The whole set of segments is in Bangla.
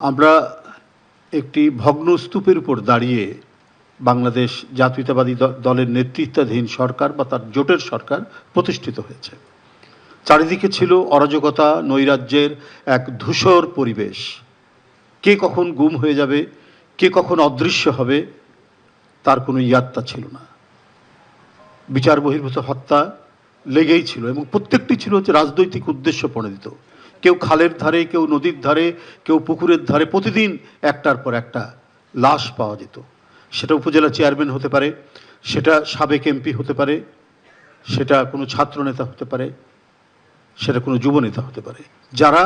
আমরা একটি ভগ্ন স্তূপের উপর দাঁড়িয়ে বাংলাদেশ জাতীয়তাবাদী দলের নেতৃত্বাধীন সরকার বা তার জোটের সরকার প্রতিষ্ঠিত হয়েছে। চারিদিকে ছিল অরাজকতা, নৈরাজ্যের এক ধূসর পরিবেশ। কে কখন গুম হয়ে যাবে, কে কখন অদৃশ্য হবে, তার কোনো ইয়াত্তা ছিল না। বিচার বহির্ভূত হত্যা লেগেই ছিল এবং প্রত্যেকটি ছিল হচ্ছে রাজনৈতিক উদ্দেশ্য প্রণোদিত। কেউ খালের ধারে, কেউ নদীর ধারে, কেউ পুকুরের ধারে প্রতিদিন একটার পর একটা লাশ পাওয়া যেত। সেটা উপজেলা চেয়ারম্যান হতে পারে, সেটা সাবেক এমপি হতে পারে, সেটা কোনো ছাত্রনেতা হতে পারে, সেটা কোনো যুবনেতা হতে পারে, যারা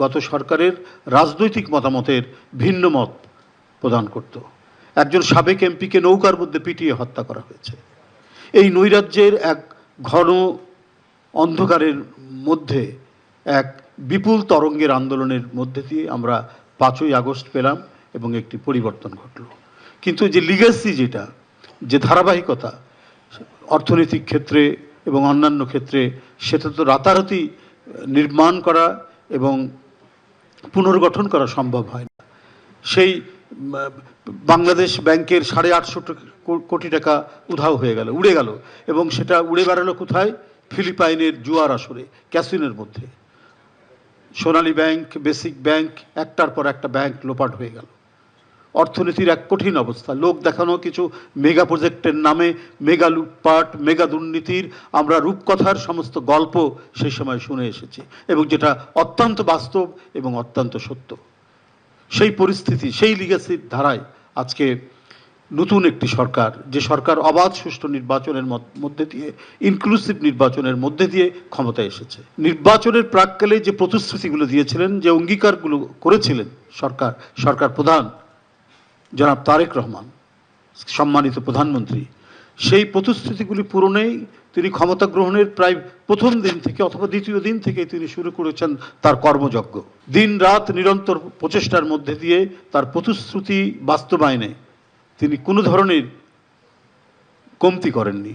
গত সরকারের রাজনৈতিক মতামতের ভিন্ন মত প্রদান করত। একজন সাবেক এমপিকে নৌকার মধ্যে পিটিয়ে হত্যা করা হয়েছে। এই নৈরাজ্যের এক ঘন অন্ধকারের মধ্যে এক বিপুল তরঙ্গের আন্দোলনের মধ্যে দিয়ে আমরা 5ই আগস্ট পেলাম এবং একটি পরিবর্তন ঘটল। কিন্তু যে লিগ্যাসি, যে ধারাবাহিকতা অর্থনৈতিক ক্ষেত্রে এবং অন্যান্য ক্ষেত্রে, সেটা তো রাতারাতি নির্মাণ করা এবং পুনর্গঠন করা সম্ভব হয় না। সেই বাংলাদেশ ব্যাংকের 850 কোটি টাকা উধাও হয়ে গেল, উড়ে গেল, এবং সেটা উড়ে বেড়ালো কোথায়? ফিলিপাইনের জুয়ার আসরে, ক্যাসিনোর মধ্যে। সোনালী ব্যাংক, বেসিক ব্যাংক, একটার পর একটা ব্যাংক লোপাট হয়ে গেল। অর্থনীতির এক কঠিন অবস্থা। লোক দেখানো কিছু মেগা প্রজেক্টের নামে মেগা লুটপাট, মেগা দুর্নীতির আমরা রূপকথার সমস্ত গল্প সেই সময় শুনে এসেছি, এবং যেটা অত্যন্ত বাস্তব এবং অত্যন্ত সত্য। সেই পরিস্থিতি, সেই লিগ্যাসির ধারায় আজকে নতুন একটি সরকার, যে সরকার অবাধ সুষ্ঠু নির্বাচনের মধ্যে দিয়ে, ইনক্লুসিভ নির্বাচনের মধ্যে দিয়ে ক্ষমতায় এসেছে। নির্বাচনের প্রাক্কালে যে প্রতিশ্রুতিগুলো দিয়েছিলেন, যে অঙ্গীকারগুলো করেছিলেন সরকার প্রধান জনাব তারেক রহমান, সম্মানিত প্রধানমন্ত্রী, সেই প্রতিশ্রুতিগুলি পূরণেই তিনি ক্ষমতা গ্রহণের প্রায় প্রথম দিন থেকে অথবা দ্বিতীয় দিন থেকে তিনি শুরু করেছেন তার কর্মযজ্ঞ। দিন রাত নিরন্তর প্রচেষ্টার মধ্যে দিয়ে তার প্রতিশ্রুতি বাস্তবায়নে তিনি কোনো ধরনের কমতি করেননি,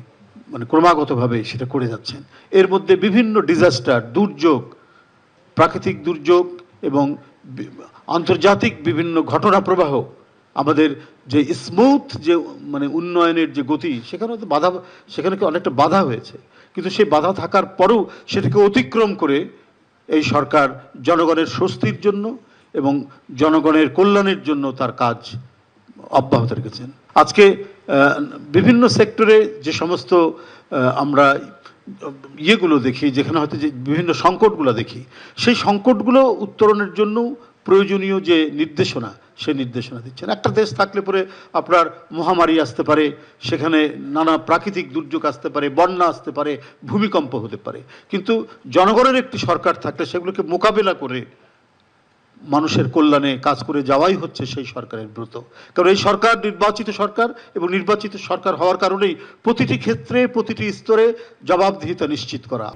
মানে ক্রমাগতভাবে সেটা করে যাচ্ছেন। এর মধ্যে বিভিন্ন ডিজাস্টার, দুর্যোগ, প্রাকৃতিক দুর্যোগ এবং আন্তর্জাতিক বিভিন্ন ঘটনা প্রবাহ, আমাদের যে স্মুথ যে উন্নয়নের যে গতি, সেখানে অনেকটা বাধা হয়েছে। কিন্তু সেই বাধা থাকার পরেও সেটাকে অতিক্রম করে এই সরকার জনগণের স্বস্তির জন্য এবং জনগণের কল্যাণের জন্য তার কাজ অব্যাহত রেখেছেন। আজকে বিভিন্ন সেক্টরে যে সমস্ত আমরা ইয়েগুলো দেখি, যেখানে হয়তো যে বিভিন্ন সংকটগুলো দেখি, সেই সংকটগুলো উত্তরণের জন্য প্রয়োজনীয় যে নির্দেশনা, সেই নির্দেশনা দিচ্ছেন। একটা দেশ থাকলে পরে আপনার মহামারী আসতে পারে, সেখানে নানা প্রাকৃতিক দুর্যোগ আসতে পারে, বন্যা আসতে পারে, ভূমিকম্প হতে পারে, কিন্তু জনগণের একটি সরকার থাকলে সেগুলোকে মোকাবেলা করে মানুষের কল্যাণে কাজ করে যাওয়াই হচ্ছে সেই সরকারের ব্রত। কারণ এই সরকার নির্বাচিত সরকার, এবং নির্বাচিত সরকার হওয়ার কারণেই প্রতিটি ক্ষেত্রে, প্রতিটি স্তরে জবাবদিহিতা নিশ্চিত করা।